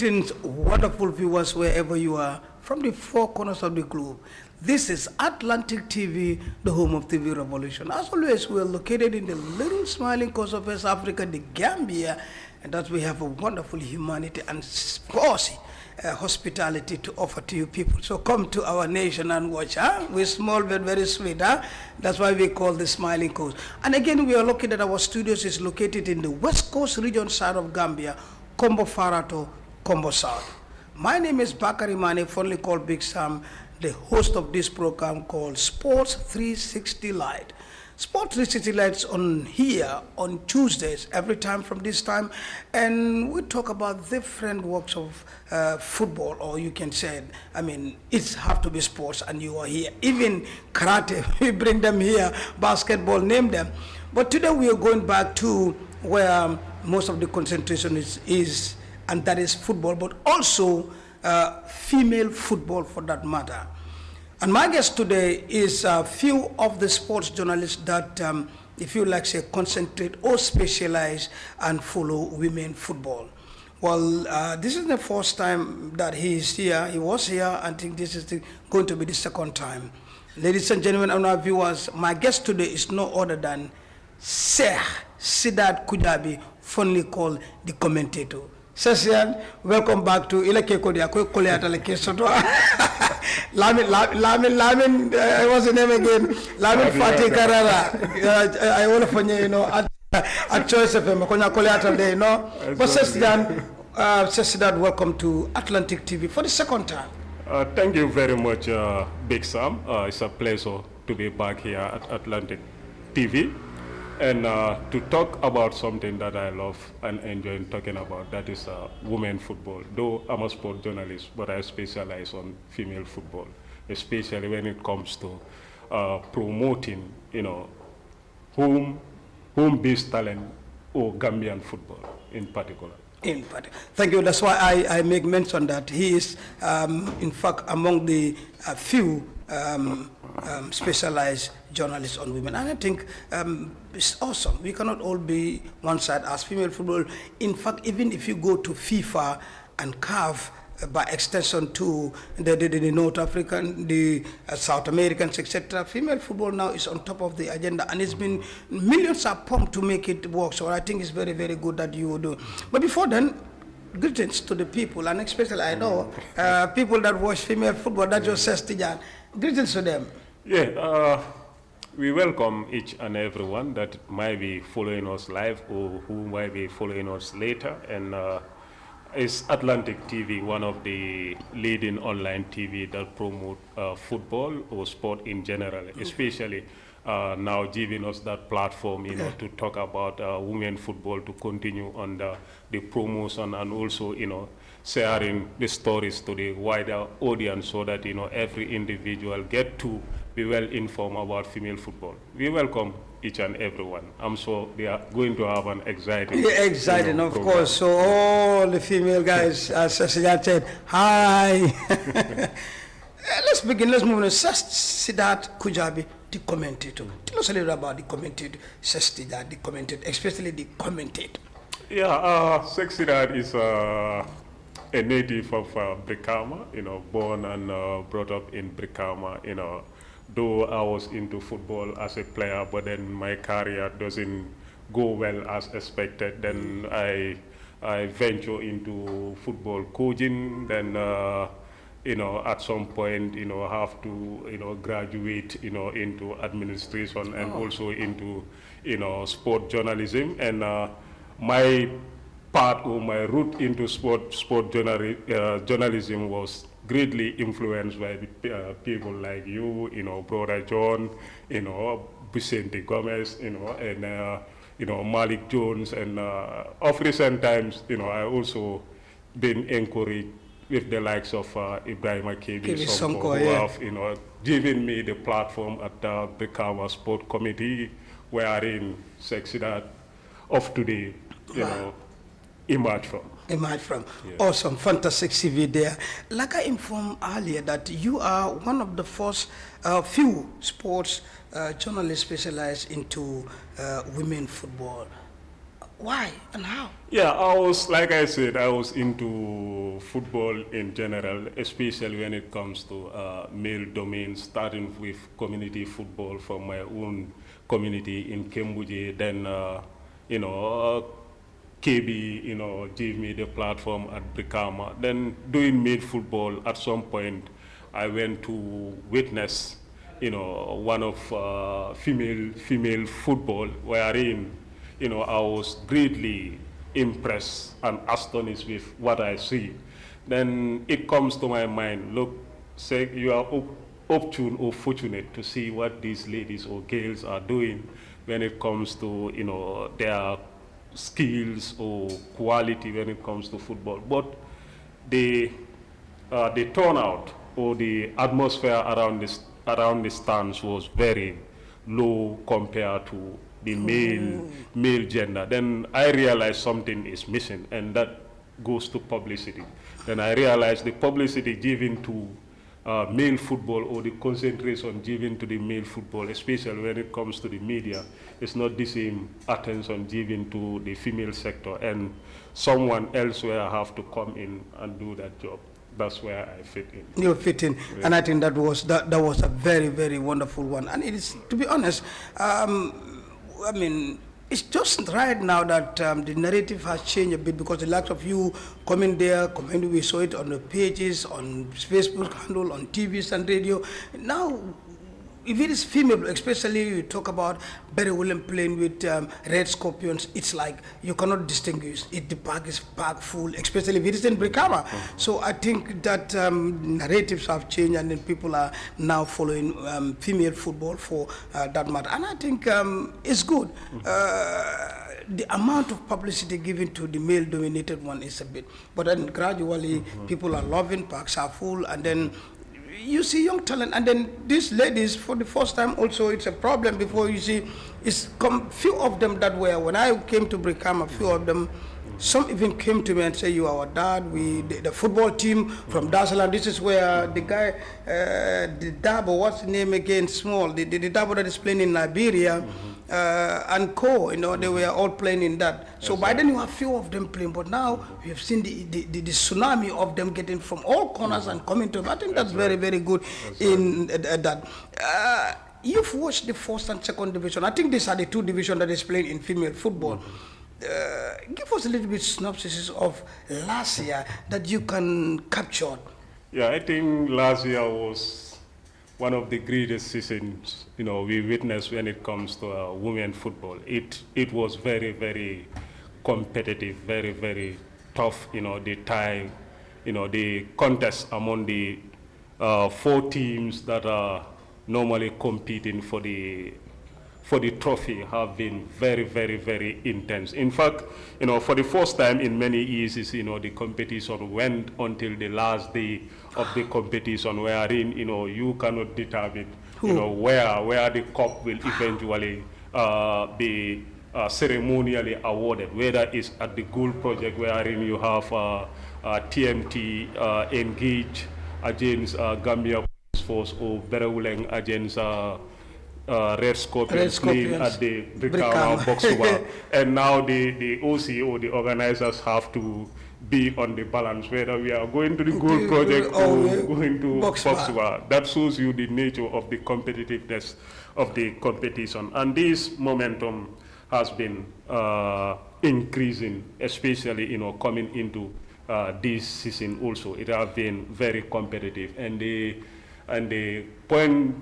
Greetings, wonderful viewers, wherever you are, from the four corners of the globe. This is Atlantic TV, the home of TV Revolution. As always, we are located in the little smiling coast of West Africa, the Gambia, and that we have a wonderful humanity and sporty hospitality to offer to you people. So come to our nation and watch. We're small but very sweet. That's why we call the smiling coast. And again, we are located, our studios is located in the West Coast region side of Gambia, Kombo Farato, Kombo South. My name is Bakary Manneh, fondly called Big Sam, the host of this program called Sports 360 Light. Sports 360 Lights on here on Tuesdays, every time from this time, and we talk about different works of football, or you can say, I mean, it's have to be sports, and you are here. Even karate, we bring them here, basketball, name them. But today we are going back to where most of the concentration is, and that is football, but also female football for that matter. And my guest today is a few of the sports journalists that, if you like, say, concentrate or specialize and follow women football. Well, this is the first time that he is here. He was here. I think this is going to be the second time. Ladies and gentlemen, and our viewers, my guest today is no other than Sheikh Sidat Kujabie, fondly called the commentator. Sesian, welcome back to Ilake Kodia, Koleata Lake Soto. Lamin, what's the name again? Lamin Fatih Carrera. I want to, you know, at Choice FM, Konya Koleata Day, no? But Sesian, welcome to Atlantic TV for the second time. Thank you very much, Big Sam. It's a pleasure to be back here at Atlantic TV. And to talk about something that I love and enjoy talking about, that is women football. Though I'm a sport journalist, but I specialize on female football, especially when it comes to promoting, you know, home-based talent or Gambian football in particular. Thank you. That's why I make mention that he is, in fact, among the few specialized journalists on women, and I think it's awesome. We cannot all be one side as female football. In fact, even if you go to FIFA and CAF, by extension to the North African, the South Americans, etc., female football now is on top of the agenda, and it's been millions are pumped to make it work. So I think it's very, very good that you will do. But before then, greetings to the people, and especially I know people that watch female football. That just says Tijan. Greetings to them. Yeah, we welcome each and everyone that might be following us live or who might be following us later. And is Atlantic TV one of the leading online TV that promote football or sport in general, especially now giving us that platform, you know, to talk about women football, to continue on the promotion, and also, you know, sharing the stories to the wider audience so that, you know, every individual get to be well informed about female football. We welcome each and everyone. I'm sure they are going to have an exciting, exciting, of course. So all the female guys, as Sidat said, hi. Let's begin. Let's move on. Sidat Kujabie, the commentator. Tell us a little about the commentator. Sidat, the commentator, especially the commentator. Yeah, Sidat is a native of Brikama, you know, born and brought up in Brikama, you know. Though I was into football as a player, but then my career doesn't go well as expected. Then I venture into football coaching. Then you know, at some point, you know, have to, you know, graduate, you know, into administration and also into, you know, sport journalism. And my part or my route into sport journalism was greatly influenced by people like you know, Brother John, you know, Vicente Gomez, you know, and you know, Malik Jones, and of recent times, you know, I also been encouraged with the likes of Ibrahim Kebi Sonko, who have, you know, given me the platform at the Brikama Sport Committee, wherein Sidat of today, you know, emerged from. Yeah. Awesome, fantastic CV there. Like I informed earlier that you are one of the first few sports journalists specialized into women football. Why and how? Yeah, like I said, I was into football in general, especially when it comes to male domains, starting with community football from my own community in Kujabie, then, KB, gave me the platform at Brikama. Then doing male football, at some point, I went to witness, one of female football, wherein, I was greatly impressed and astonished with what I see. Then it comes to my mind, look, say you are opportune or fortunate to see what these ladies or girls are doing when it comes to, their skills or quality when it comes to football. But the turnout or the atmosphere around the stands was very low compared to the male gender. Then I realized something is missing, and that goes to publicity. Then I realized the publicity given to male football, or the concentration given to the male football, especially when it comes to the media, is not the same attention given to the female sector, and someone elsewhere have to come in and do that job. That's where I fit in. You fit in, Yeah. and I think that was a very, very wonderful one. And it is, to be honest, I mean, it's just right now that the narrative has changed a bit, because the likes of you coming there, commenting, we saw it on the pages, on Facebook handle, on TVs and radio. Now, if it is female, especially you talk about Barry William playing with Red Scorpions, it's like you cannot distinguish. The park is packed full, especially if it is in Brikama. So I think that narratives have changed, and then people are now following female football for that matter. And I think it's good. The amount of publicity given to the male-dominated one is a bit, but then gradually people are loving, parks are full, and then you see young talent, and then these ladies, for the first time also, it's a problem. Before, you see, few of them that were, when I came to Brikama, few of them, some even came to me and say, you are our dad, the football team from Dar es Salaam, this is where the guy, the Dabo, what's the name again, small, the Dabo that is playing in Liberia, and co, they were all playing in that. So by then you have few of them playing, but now we have seen the tsunami of them getting from all corners and coming to them. I think that's very, very good in that. You've watched the first and second division. I think these are the two divisions that is playing in female football. Give us a little bit synopsis of last year that you can capture. Yeah, I think last year was one of the greatest seasons, we witnessed when it comes to women football. It was very, very competitive, very, very tough, the tie, the contest among the 4 teams that are normally competing for the trophy have been very, very, very intense. In fact, for the first time in many years, the competition went until the last day of the competition, wherein, you cannot determine, where the cup will eventually be ceremonially awarded, whether it's at the Gold Project, wherein you have TMT engage against Gambia Police Force, or Berewuleng against Red Scorpions playing at the Brikama Boxuba. And now the OC, or the organizers, have to be on the balance, whether we are going to the Gold Project or going to Boxuba. That shows you the nature of the competitiveness of the competition. And this momentum has been increasing, especially, coming into this season also. It has been very competitive. And the point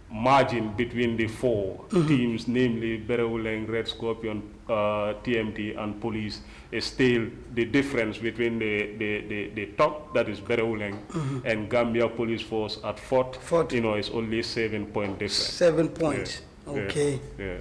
margin between the 4 teams, namely Berewuleng, Red Scorpion, TMT, and Police, is still the difference between the top, that is Berewuleng, and Gambia Police Force at fourth. It's only 7 point difference. 7 points. Yeah. Okay. Yeah.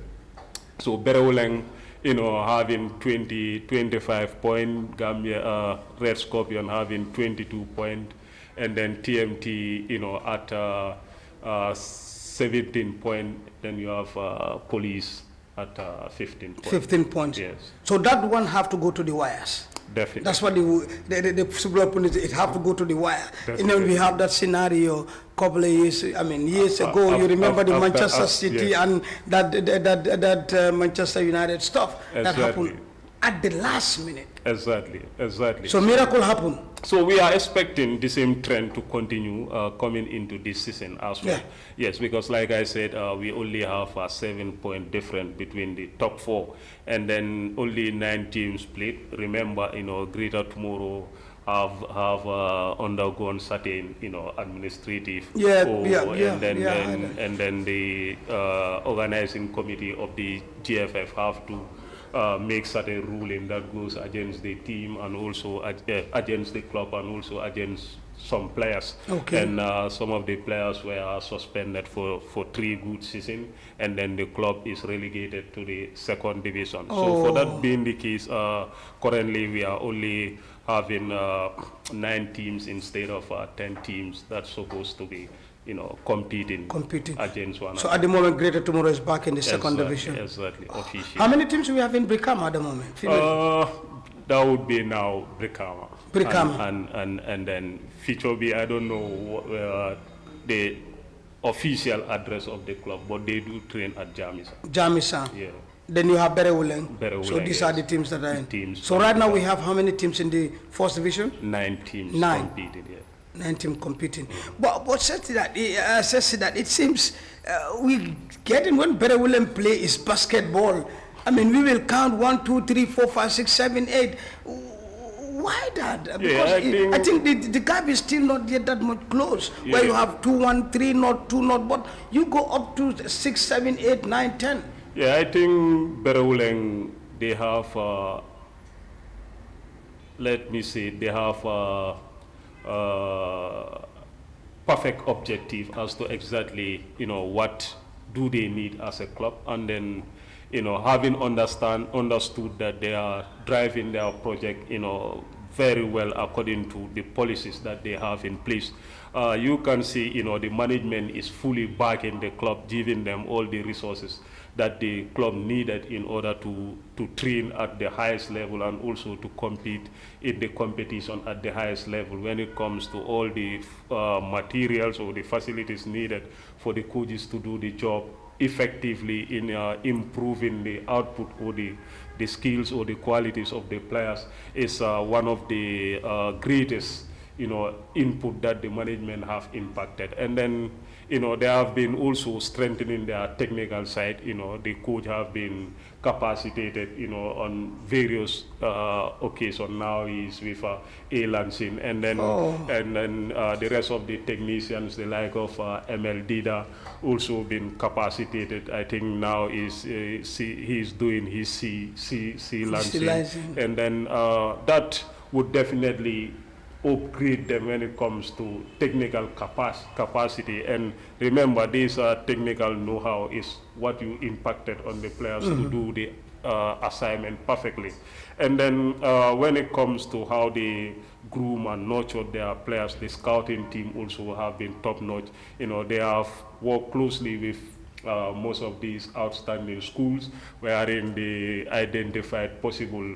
So Berewuleng, having 25 points, Gambia, Red Scorpion having 22 points, and then TMT, at 17 points, then you have Police at 15 points. 15 points. Yes. So that one have to go to the wires. Definitely. That's what the football opponents, it have to go to the wire. Definitely. We have that scenario couple of years, years ago, you remember the Manchester City, yes, and that Manchester United stuff that happened. at the last minute. Exactly, exactly. So miracle happened. So we are expecting the same trend to continue coming into this season as well. Yeah. Yes, because like I said, we only have a 7-point difference between the top 4, and then only 9 teams played. Remember, Greater Tomorrow have undergone certain, administrative. And then the organizing committee of the GFF have to make certain ruling that goes against the team and also against the club and also against some players. Okay. And some of the players were suspended for 3 good seasons, and then the club is relegated to the 2nd division. So for that being the case, currently we are only having 9 teams instead of 10 teams that's supposed to be competing against one another. So at the moment, Greater Tomorrow is back in the 2nd division. Exactly, officially. How many teams do we have in Brikama at the moment? That would be now Brikama. And then Kujabie, I don't know the official address of the club, but they do train at Jamisa. Jamisa. Yeah. Then you have Berewuleng. So these are the teams that are in. So right now we have how many teams in the 1st division? 9 teams competed, yeah. 9 teams competing. But says that it seems we getting when Berewuleng play is basketball. I mean, we will count 1, 2, 3, 4, 5, 6, 7, 8. Why that? Because I think the gap is still not yet that much close. Yeah. Where you have 2, 1, 3, not 2, not, but you go up to 6, 7, 8, 9, 10. Yeah, I think Berewuleng, they have, let me see, they have perfect objective as to exactly, what do they need as a club, and then, having understood that they are driving their project, very well according to the policies that they have in place. You can see, the management is fully backing the club, giving them all the resources that the club needed in order to train at the highest level and also to compete in the competition at the highest level when it comes to all the materials or the facilities needed for the coaches to do the job effectively in improving the output or the skills or the qualities of the players is one of the greatest input that the management have impacted. And then they have been also strengthening their technical side. The coach have been capacitated on various occasions. Now he's with A. Lansing, and then the rest of the technicians, the like of ML Dida, also been capacitated. I think now he's doing his C Lansing, and then that would definitely upgrade them when it comes to technical capacity. And remember, this technical know-how is what you impacted on the players to do the assignment perfectly. And then when it comes to how they groom and nurture their players, the scouting team also have been top-notch. They have worked closely with most of these outstanding schools, wherein they identified possible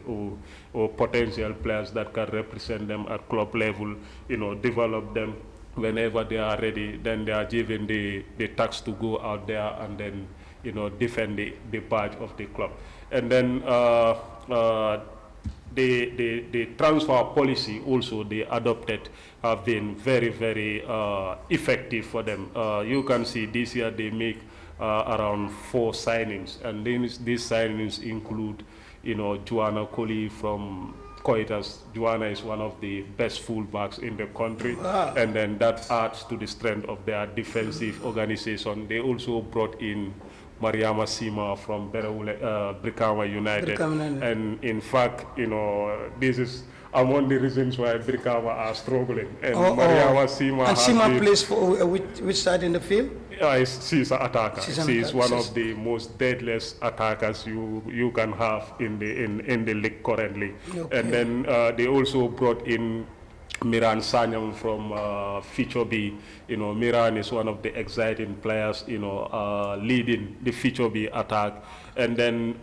or potential players that can represent them at club level, develop them. Whenever they are ready, then they are given the task to go out there and then, defend the badge of the club. And then the transfer policy also they adopted have been very, very effective for them. You can see this year they make around 4 signings, and then these signings include, Joanna Colley from Coitas. Joanna is one of the best fullbacks in the country, and then that adds to the strength of their defensive organization. They also brought in Mariama Sima from Brikama United, and in fact, this is among the reasons why Brikama are struggling. And Mariama Sima. And Sima plays for which side in the field? She's an attacker. She's one of the most deadliest attackers you can have in the league currently. Okay. And then they also brought in Miran Sanyang from Kujabie. Miran is one of the exciting players, leading the Kujabie attack. And then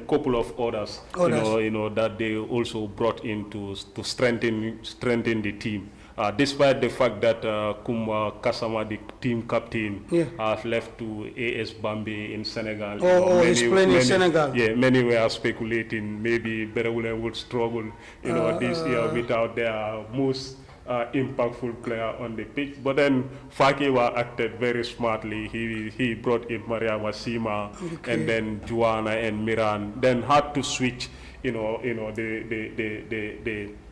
couple of others. That they also brought in to strengthen the team. despite the fact that Kumba Kasama, the team captain, has left to AS Bambi in Senegal. He's playing in Senegal. Yeah, many were speculating maybe Berewulen would struggle, this year without their most impactful player on the pitch. But then Fakiwa acted very smartly. He brought in Mariama Sima and then Juana and Miran. Then had to switch, the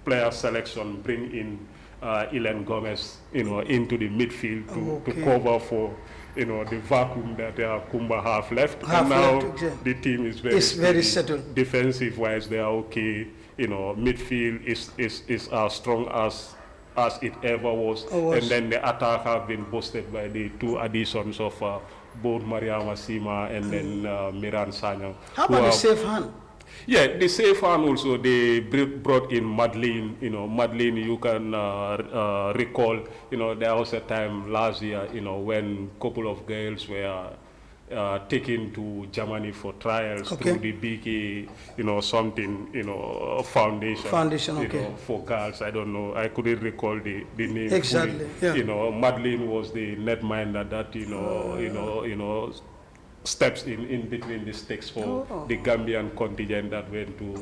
player selection, bring in Ilan Gomez, into the midfield to cover for, the vacuum that Kumba have left. And now the team is very settled. Defensive-wise, they are okay. Midfield is as strong as it ever was. And then the attack have been boosted by the two additions of both Mariama Sima and then Miran Sanyang. How about the safe hand? Yeah, the safe hand also, they brought in Madeleine. Madeleine, you can recall, there was a time last year, when a couple of girls were taken to Germany for trials through the BK, foundation, for girls. I don't know. I couldn't recall the name. Exactly. Fully. Yeah. Madeleine was the netminder that steps in between the stakes for the Gambian contingent that went to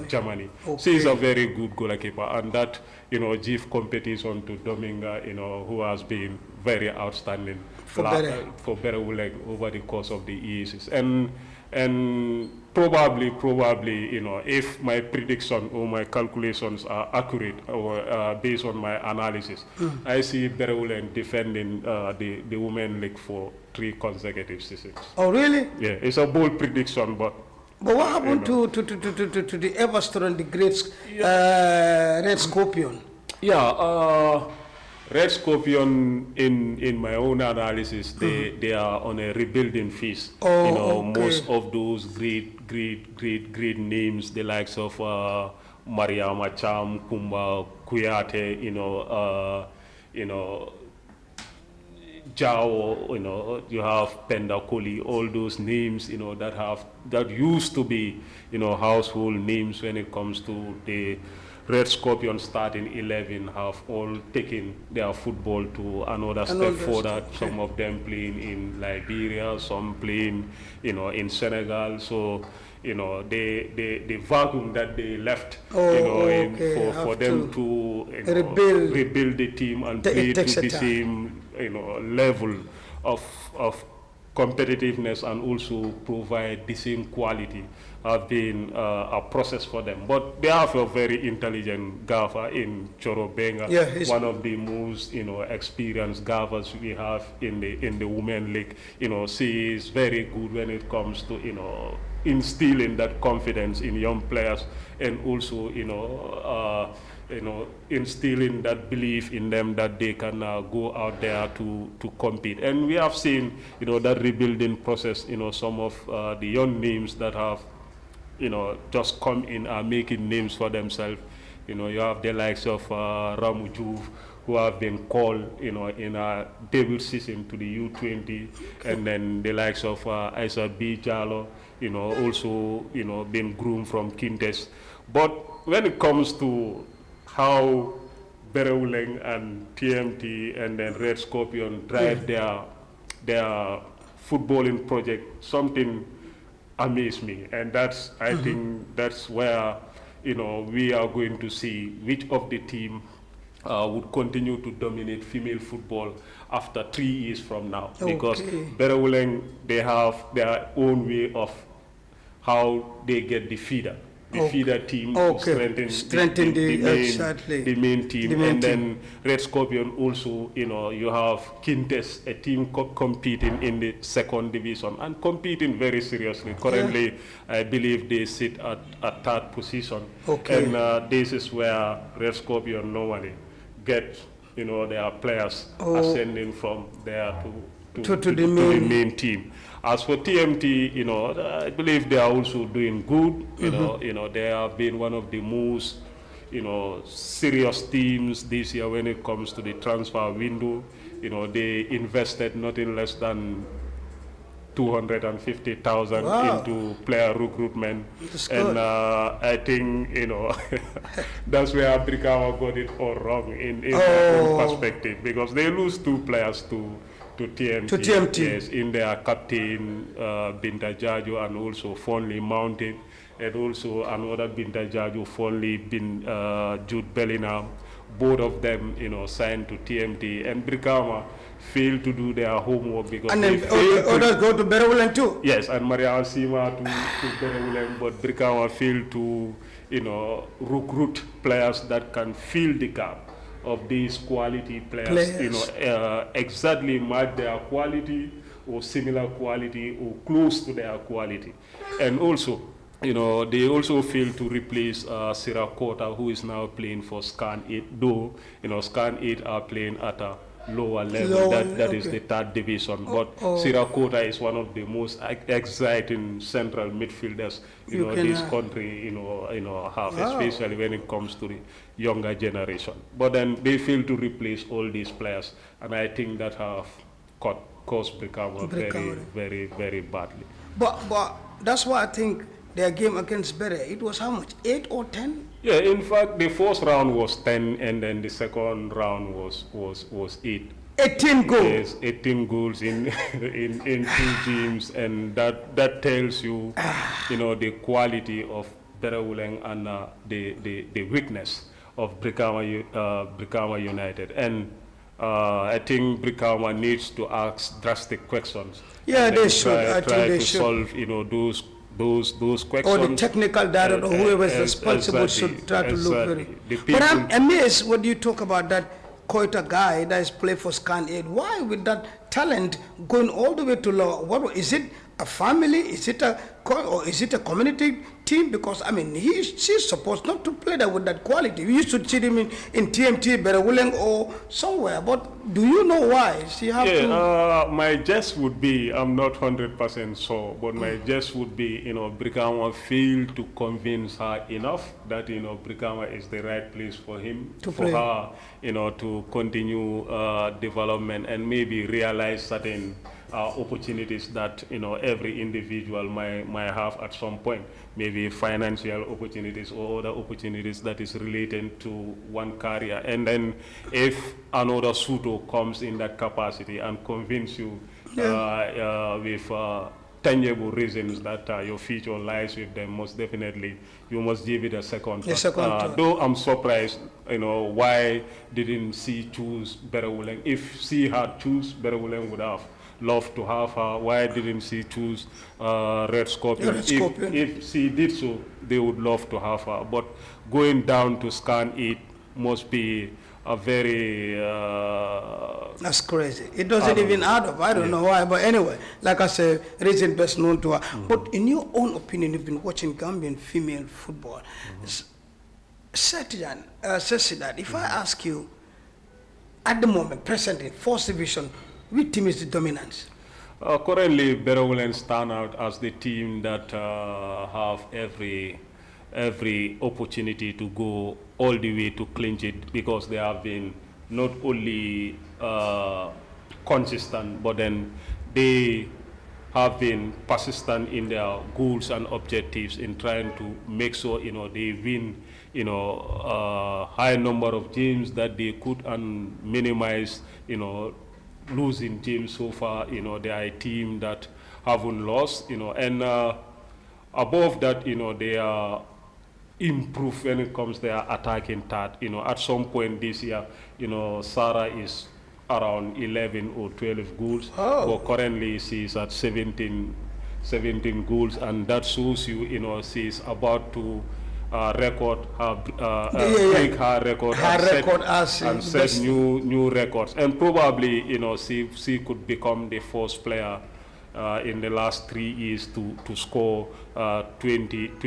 Germany. She's a very good goalkeeper, and that give competition to Dominga, who has been very outstanding for Berewulen over the course of the years. And probably, if my prediction or my calculations are accurate or based on my analysis, I see Berewulen defending the Women League for 3 consecutive seasons. Oh, really? Yeah, it's a bold prediction, but what happened to the ever strong, the great Red Scorpion? Yeah, Red Scorpion, in my own analysis, they are on a rebuilding phase. Most of those great names, the likes of Mariama Cham, Kumba, Kuyate, Jao, you have Penda Koli, all those names, that used to be, household names when it comes to the Red Scorpion starting 11 have all taken their football to another step further. Some of them playing in Liberia, some playing, in Senegal. So, the vacuum that they left, for them to rebuild the team and play to the same, level of competitiveness and also provide the same quality have been a process for them. But they have a very intelligent gaffer in Choro Benga, one of the most experienced gaffers we have in the Women League. She is very good when it comes to instilling that confidence in young players, and also instilling that belief in them that they can go out there to compete. And we have seen that rebuilding process. Some of the young names that have just come in are making names for themselves. You have the likes of Ramu Juve, who have been called in a debut season to the U20, and then the likes of Isa B. Jalo, also been groomed from Kintes. But when it comes to how Berewulen and TMT and then Red Scorpion drive their footballing project, something amazed me, and that's I think that's where we are going to see which of the team would continue to dominate female football after 3 years from now. Because Berewulen, they have their own way of how they get the feeder. The feeder team to strengthen the main team. Then Red Scorpion also, you have Kintes, a team competing in the 2nd division and competing very seriously. Currently, I believe they sit at 3rd position. And this is where Red Scorpion normally get, their players ascending from there to the main team. As for TMT, I believe they are also doing good. They have been one of the most, serious teams this year when it comes to the transfer window. They invested nothing less than 250,000 Wow. into player recruitment. That's And good. I think, that's where Brikawa got it all wrong in their own perspective, because they lose 2 players to TMT. To TMT. Yes, in their captain, Binta Jaju, and also fondly mounted, and also another Binta Jaju, fondly been Jude Bellingham. Both of them, signed to TMT, and Brikama failed to do their homework because And they then failed others go to Berewulen too. Yes, and Maria Sima to Berewulen, but Brikama failed to, recruit players that can fill the gap of these quality players. Exactly match their quality or similar quality or close to their quality. And also, they also failed to replace Sirakota, who is now playing for Scan 8, though, Scan 8 are playing at a lower level. That is the 3rd division. But Sirakota is one of the most exciting central midfielders, this country, have, especially when it comes to the younger generation. But then they fail to replace all these players, and I think that have caused Brikama very, very badly. But that's why I think their game against Bere, it was how much? 8 or 10? Yeah, in fact, the first round was 10, and then the second round was 8. 18 goals. Yes, 18 goals in 2 games, and that tells you, the quality of Berewulen and the weakness of Brikama United. And I think Brikama needs to ask drastic questions. Yeah, they should. I think try they to should solve, those questions. Or the technical director or whoever is responsible should try to look very. But I'm amazed when you talk about that Koita guy that is playing for Scan 8. Why with that talent going all the way to law? What is it? A family? Is it or is it a community team? Because I mean, she's supposed not to play that with that quality. You should see him in TMT, Berewulen, or somewhere. But do you know why she have to? My guess would be, I'm not 100% sure, but my guess would be, Brikama failed to convince her enough that, Brikama is the right place for him, her, to continue development and maybe realize certain opportunities that every individual might have at some point, maybe financial opportunities or other opportunities that is related to one career. And then if another suitor comes in that capacity and convince you with tangible reasons that your future lies with them, most definitely you must give it a second thought. Though I'm surprised, why didn't she choose Berewulen? If she had choose Berewulen, would have loved to have her. Why didn't she choose Red Scorpion? If she did so, they would love to have her. But going down to Scan 8 must be a very... That's crazy. It doesn't even add up. I don't know why. But anyway, like I said, reason best known to her. But in your own opinion, you've been watching Gambian female football. Sidat, if I ask you, at the moment, presently, 4th division, which team is the dominance? Currently, Berewulen stand out as the team that have every opportunity to go all the way to clinch it, because they have been not only consistent, but then they have been persistent in their goals and objectives in trying to make sure they win high number of games that they could and minimize losing teams so far. They are a team that haven't lost, and above that, they are improved when it comes to their attacking third. At some point this year, Sarah is around 11 or 12 goals, but currently she's at 17 goals, and that shows you, she's about to record break her record and set new records, and probably she could become the first player in the last 3 years to score 28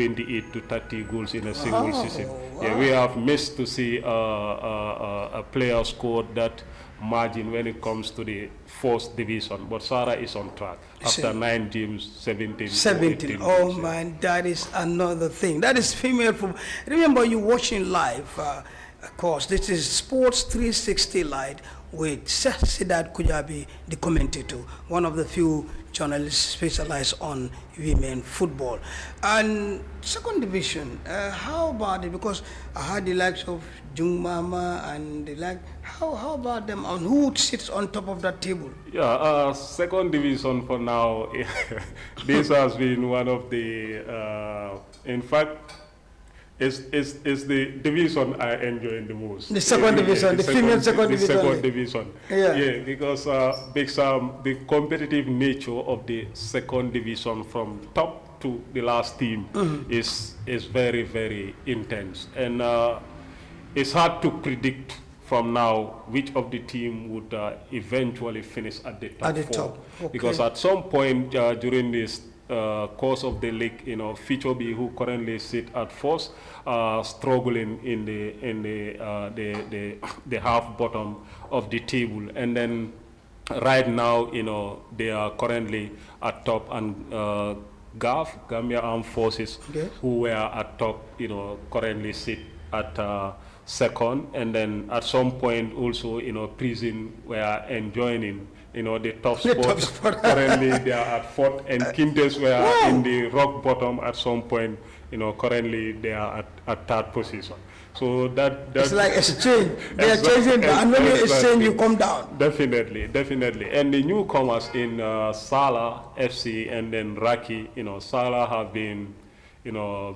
to 30 goals in a single season. Wow. Yeah, we have missed to see a player score that margin when it comes to the 4th division, but Sarah is on track after 9 games, 17. Oh man, that is another thing. That is female football. Remember, you watching live. Of course, this is Sports 360 Light with Sidat Kujabie, the commentator, one of the few journalists specialized on women football. And second division, how about it? Because I had the likes of Jung Mama and the like. How about them? And who sits on top of that table? Yeah, second division for now. This has been one of the, in fact, is the division I enjoy the most. The second division, the female second the division. second division. Yeah, because the competitive nature of the second division from top to the last team is very, very intense. And it's hard to predict from now which of the team would eventually finish at the top at the four. top. Okay. Because at some point during this course of the league, Kujabie, who currently sit at fourth, struggling in the half bottom of the table, and then right now, they are currently at top, and Gambia Armed Forces, who were at top, currently sit at second, and then at some point also, Prison were enjoying the top spot. Currently they are at fourth, and Kintes were in the rock bottom at some point. Currently they are at third position. So that's it's like exchange. They are changing, and when you exchange, you come down. Definitely. And the newcomers in Salah FC and then Raki, Salah have been,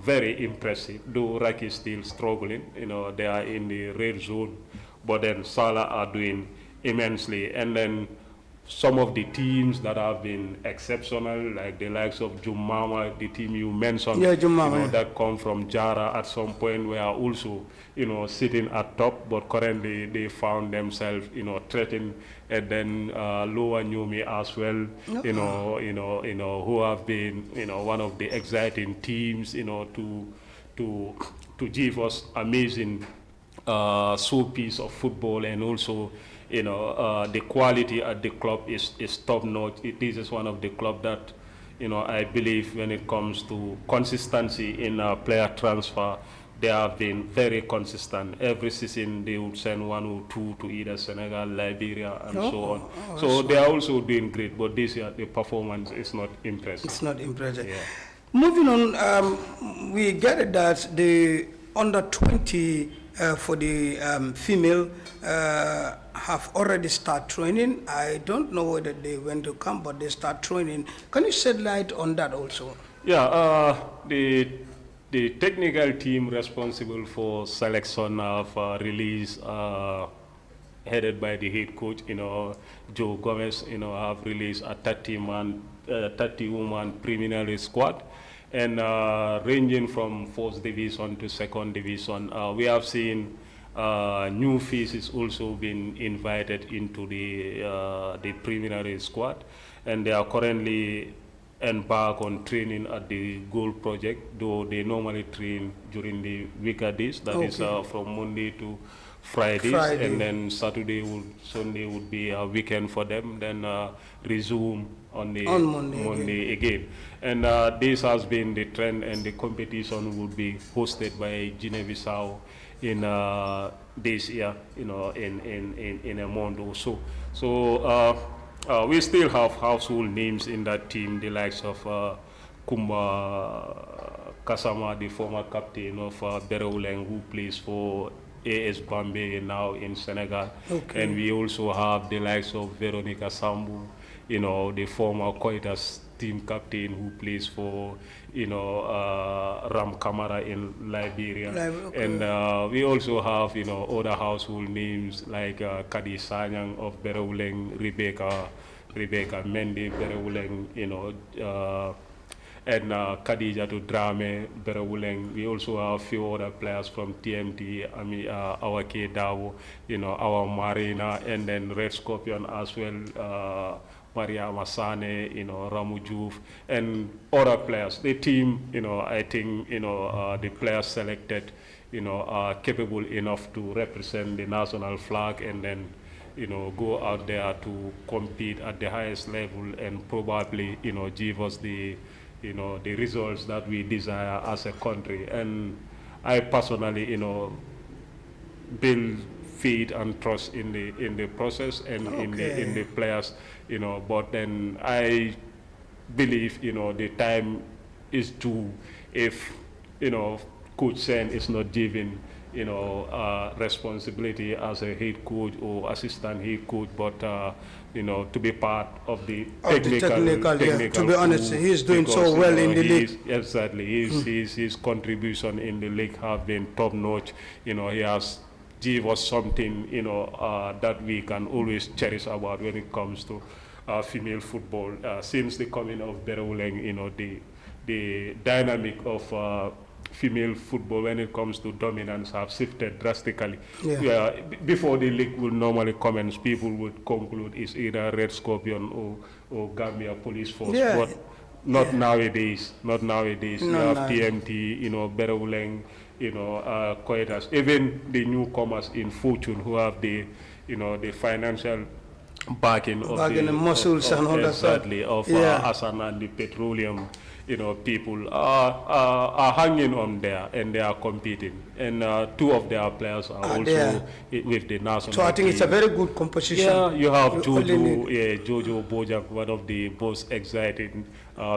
very impressive. Though Raki is still struggling, they are in the red zone, but then Salah are doing immensely. And then some of the teams that have been exceptional, like the likes of Jumama, the team you mentioned, that come from Jara at some point, were also, sitting at top, but currently they found themselves, threatened, and then Lower Nyumi as well, who have been, one of the exciting teams, to give us amazing showpiece of football, and also the quality at the club is top notch. This is one of the clubs that, I believe when it comes to consistency in player transfer, they have been very consistent. Every season they would send one or two to either Senegal, Liberia, and so on. So they are also doing great, but this year the performance is not impressive. It's not impressive. Yeah. Moving on, we get it that the under 20 for the female have already started training. I don't know whether they went to camp, but they start training. Can you shed light on that also? Yeah, the technical team responsible for selection of release, headed by the head coach, Joe Gomez, have released a 30-woman preliminary squad, and ranging from first division to second division. We have seen new faces also been invited into the preliminary squad, and they are currently embark on training at the Goal Project, though they normally train during the weekdays. That is from Monday to Fridays, and then Sunday would be a weekend for them, then resume on Monday again. And this has been the trend, and the competition would be hosted by Guinea-Bissau in this year, in a month or so. So we still have household names in that team, the likes of Kumba Kasama, the former captain of Bereuleng, who plays for AS Bambey now in Senegal. And we also have the likes of Veronica Sambu, the former Koitas team captain who plays for, Ram Kamara in Liberia. And we also have, other household names like Kadi Sanyang of Bereuleng, Rebecca Mendy, Bereuleng, and Khadija to Drame, Bereuleng. We also have a few other players from TMT, our Dawo, our Marina, and then Red Scorpion as well, Maria Masane, Ramu Diouf, and other players. The team, I think, the players selected, are capable enough to represent the national flag, and then, go out there to compete at the highest level, and probably, give us the results that we desire as a country. And I personally, build faith and trust in the process and in the players, But then I believe, the time is due if, Coach Sen is not given, responsibility as a head coach or assistant head coach, but to be part of the technical yeah. To be honest, he's doing so well in the league. Exactly, his contribution in the league have been top notch. He has give us something, that we can always cherish about when it comes to female football. Since the coming of Berewuleng, the dynamic of female football when it comes to dominance have shifted drastically. Before the league will normally commence, people would conclude it's either Red Scorpion or Gambia Police Force. But not nowadays. Not nowadays. You have TMT, Berewuleng, Koitas, even the newcomers in Fortune who have the financial backing of the muscles and all that stuff. Exactly, of Asan and the petroleum, people are hanging on there and they are competing. And two of their players are also with the national So I think team. it's a very good composition. Yeah, you have Jojo Bojang, one of the most exciting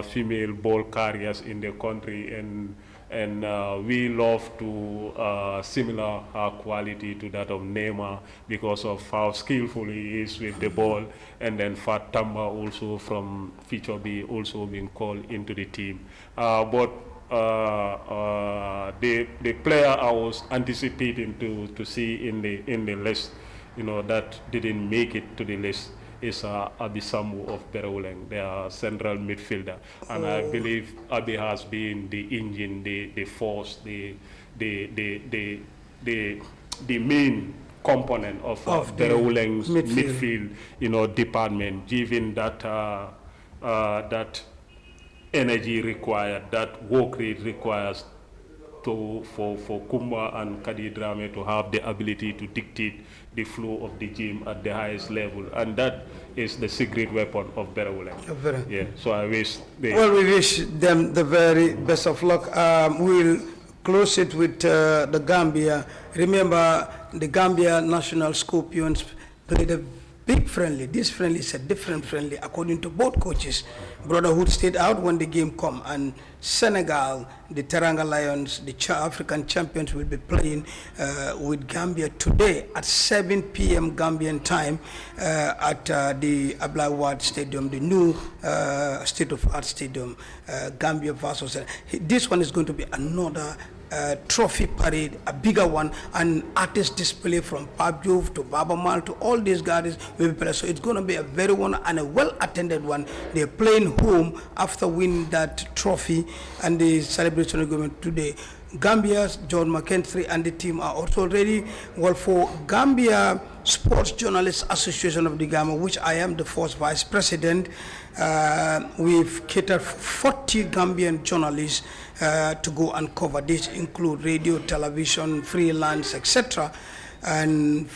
female ball carriers in the country, and we love to similar quality to that of Neymar because of how skillful he is with the ball, and then Fat Tamba also from Kujabie also being called into the team. But the player I was anticipating to see in the list, that didn't make it to the list is Abisamu of Berewuleng, their central midfielder. And I believe Abi has been the engine, the force, the main component of Berewuleng's midfield, department, given that that energy required, that work rate requires for Kumba and Kadi Drame to have the ability to dictate the flow of the game at the highest level, and that is the secret weapon of Berewuleng. Yeah, so I wish we wish them the very best of luck. We'll close it with the Gambia. Remember, the Gambia National Scorpions played a big friendly. This friendly is a different friendly according to both coaches. Brotherhood stayed out when the game come, and Senegal, the Teranga Lions, the African champions, will be playing with Gambia today at 7 p.m. Gambian time at the Abdoulaye Wade Stadium, the new state-of-art stadium, Gambia versus. This one is going to be another trophy parade, a bigger one, and artist display from Pabjov to Babamal to all these guys will be played. So it's going to be a very one and a well-attended one. They're playing home after winning that trophy and the celebration agreement today. Gambia's John McKinstry and the team are also ready. Well, for Gambia Sports Journalists Association of the Gambia, which I am the first vice president, we've catered for 40 Gambian journalists to go and cover this, include radio, television, freelance, etc., and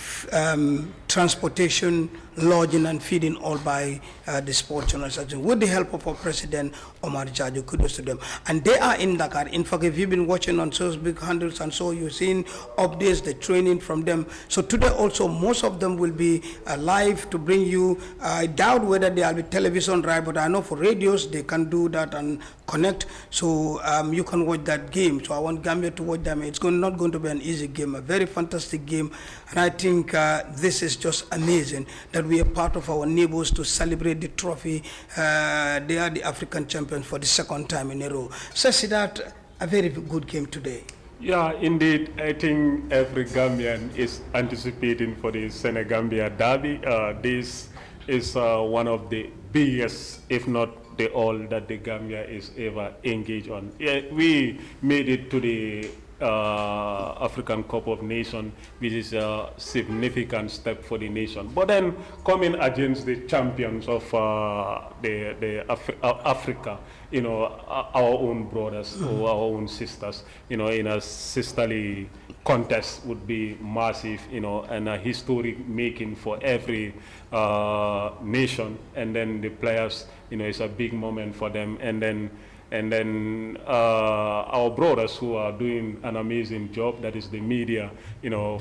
transportation, lodging and feeding, all by the Sports Journalists Association with the help of our president Omar Jajo. Kudos to them. And they are in Dakar. In fact, if you've been watching on social handles and so, you've seen updates, the training from them. So today also most of them will be live to bring you. I doubt whether there will be television right, but I know for radios they can do that and connect, so you can watch that game. So I want Gambia to watch them. It's not going to be an easy game, a very fantastic game, and I think this is just amazing that we are part of our neighbors to celebrate the trophy. They are the African champions for the second time in a row. So Sidat, a very good game today. Yeah, indeed. I think every Gambian is anticipating for the Senegambia derby. This is one of the biggest, if not the all, that the Gambia is ever engaged on. Yeah, we made it to the African Cup of Nations, which is a significant step for the nation. But then coming against the champions of Africa, our own brothers or our own sisters, in a sisterly contest would be massive, and a historic making for every nation. And then the players, it's a big moment for them. And then And then our brothers who are doing an amazing job, that is the media,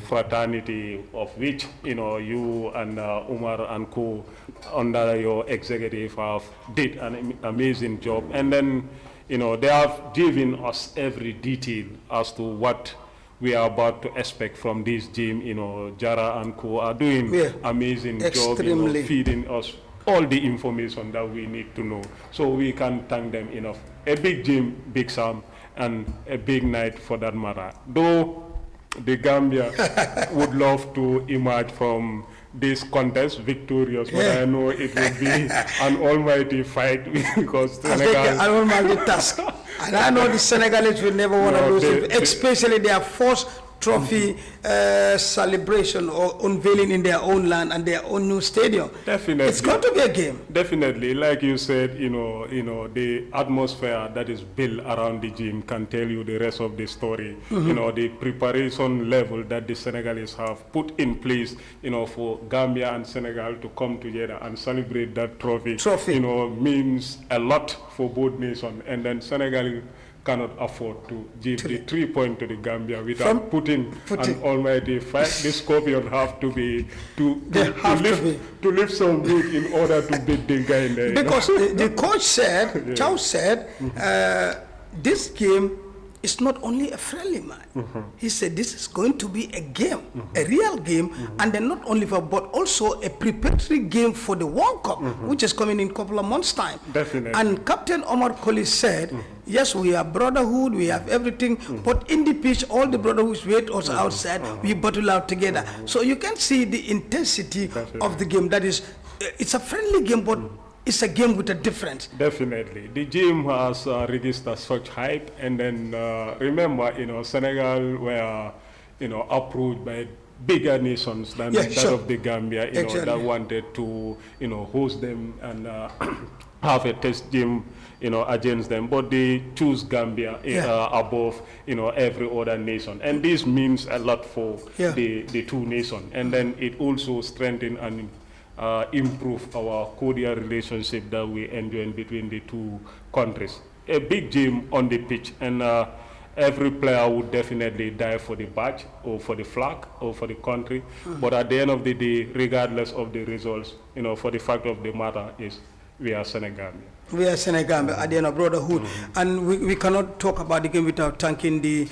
fraternity, of which, you and Umar and co under your executive have did an amazing job. And then, they have given us every detail as to what we are about to expect from this gym. Jara and co are doing amazing job, feeding us all the information that we need to know. So we can thank them enough. A big gym, big Sam, and a big night for that matter. Though the Gambia would love to emerge from this contest victorious, but I know it will be an almighty fight because Senegal... an almighty task. And I know the Senegalese will never want to lose it, especially their first trophy celebration or unveiling in their own land and their own new stadium. Definitely. It's going to be a game. Definitely. Like you said, the atmosphere that is built around the gym can tell you the rest of the story. The preparation level that the Senegalese have put in place, for Gambia and Senegal to come together and celebrate that trophy. Means a lot for both nations. And then Senegal cannot afford to give the 3 points to the Gambia without putting an almighty fight. The Scorpions have to be to lift some weight in order to beat the guy in there. Because the coach said, Chow said, this game is not only a friendly match. He said this is going to be a game, a real game, and then not only for, but also a preparatory game for the World Cup, which is coming in a couple of months' time. Definitely. And Captain Omar Colley said, yes, we have brotherhood, we have everything, but in the pitch, all the brotherhoods wait us outside, we battle out together. So you can see the intensity of the game. That is, it's a friendly game, but it's a game with a difference. Definitely. The gym has registered such hype, and then remember, Senegal were, approached by bigger nations than that of the Gambia, that wanted to, host them and have a test gym, against them, but they choose Gambia above, every other nation, and this means a lot for the two nations, and then it also strengthens and improve our cordial relationship that we enjoy between the two countries. A big gym on the pitch, and every player would definitely die for the badge or for the flag or for the country. But at the end of the day, regardless of the results, for the fact of the matter is we are Senegambia. We are Senegambia at the end of brotherhood, and we cannot talk about the game without thanking the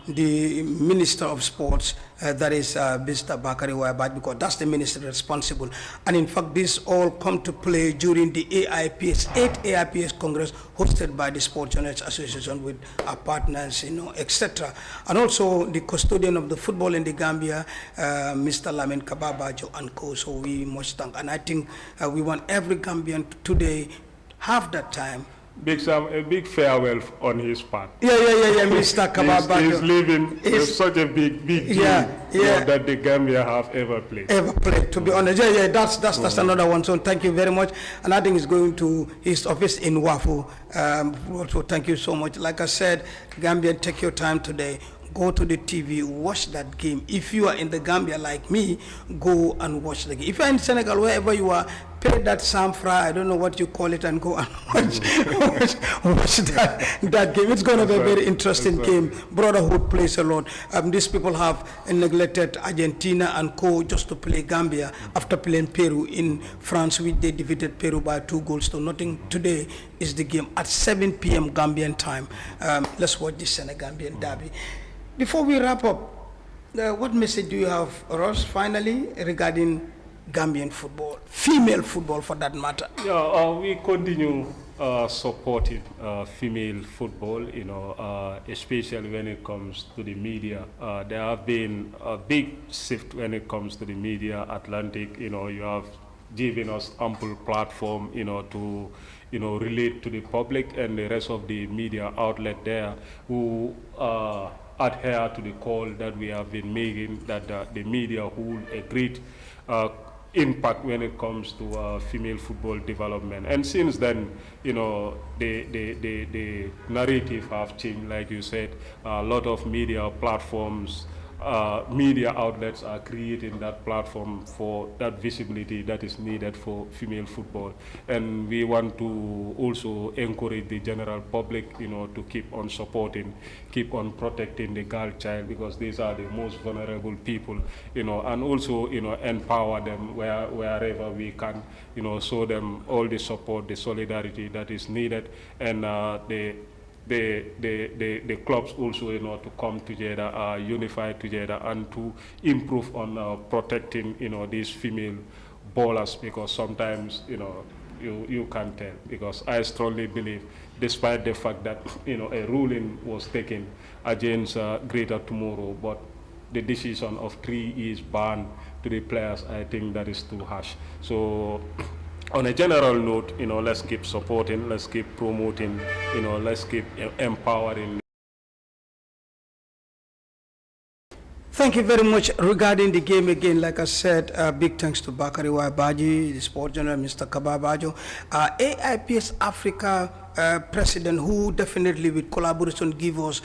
Minister of Sports, that is Mr. Bakary Manneh, because that's the minister responsible. And in fact, this all come to play during the AIPS, 8th AIPS Congress, hosted by the Sports Journalists Association with our partners, etc. And also the custodian of the football in the Gambia, Mr. Lamin Kababajo and co. So we must thank, and I think we want every Gambian today have that time. A big farewell on his part. Yeah, Mr. Kababajo. He's living with such a big dream that the Gambia have ever played. To be honest, that's another one. So thank you very much. And I think it's going to his office in Wafu. Also, thank you so much. Like I said, Gambian, take your time today. Go to the TV, watch that game. If you are in the Gambia like me, go and watch the game. If you are in Senegal, wherever you are, pay that samfra, I don't know what you call it, and go and watch that game. It's going to be a very interesting game. Brotherhood plays a lot. These people have neglected Argentina and co just to play Gambia after playing Peru in France, which they defeated Peru by 2 goals to nothing. Today is the game at 7 p.m. Gambian time. Let's watch this Senegambian derby. Before we wrap up, what message do you have for us finally regarding Gambian football, female football for that matter? We continue supporting female football, especially when it comes to the media. There have been a big shift when it comes to the media. Atlantic, you have given us ample platform, to relate to the public and the rest of the media outlet there who adhere to the call that we have been making, that the media hold a great impact when it comes to female football development. And since then, the narrative have changed. Like you said, a lot of media platforms media outlets are creating that platform for that visibility that is needed for female football. And we want to also encourage the general public, to keep on supporting, keep on protecting the girl child, because these are the most vulnerable people, and also, empower them wherever we can, show them all the support, the solidarity that is needed, and the clubs also, to come together, unify together, and to improve on protecting, these female ballers, because sometimes, you can't tell. Because I strongly believe, despite the fact that, a ruling was taken against Greater Tomorrow, but the decision of 3 years ban to the players, I think that is too harsh. So, on a general note, let's keep supporting, let's keep promoting, let's keep empowering. Thank you very much. Regarding the game again, like I said, big thanks to Bakary Manneh, the sport journalist, Mr. Kababajo, AIPS Africa president, who definitely with collaboration give us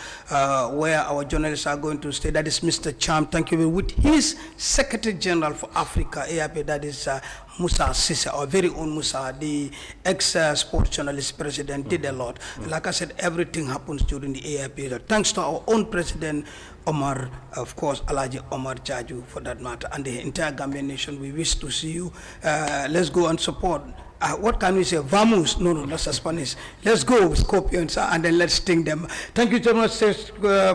where our journalists are going to stay. That is Mr. Cham. Thank you. With his Secretary General for Africa, AIP, that is Musa Sisse, our very own Musa, the ex-sport journalist president, did a lot. Like I said, everything happens during the AIP. Thanks to our own president, Omar, of course, Alaji Omar Jaju, for that matter, and the entire Gambian nation. We wish to see you. Let's go and support. What can we say? Vamos? No, that's a Spanish. Let's go, Scorpions, and then let's sting them. Thank you so much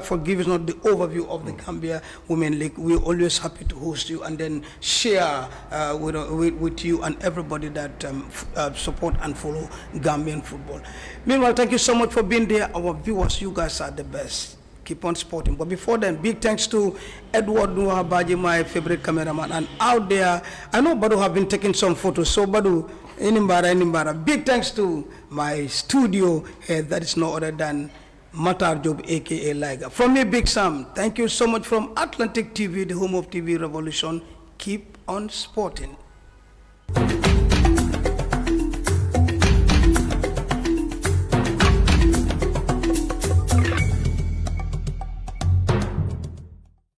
for giving us the overview of the Gambia Women League. We're always happy to host you and then share with you and everybody that support and follow Gambian football. Meanwhile, thank you so much for being there. Our viewers, you guys are the best. Keep on supporting. But before then, big thanks to Edward Nuhabaji, my favorite cameraman. And out there, I know Badu have been taking some photos. So Badu, Inimbara. Big thanks to my studio head, that is no other than Matar Job, aka Liger. From me, Big Sam, thank you so much from Atlantic TV, the home of TV Revolution. Keep on sporting.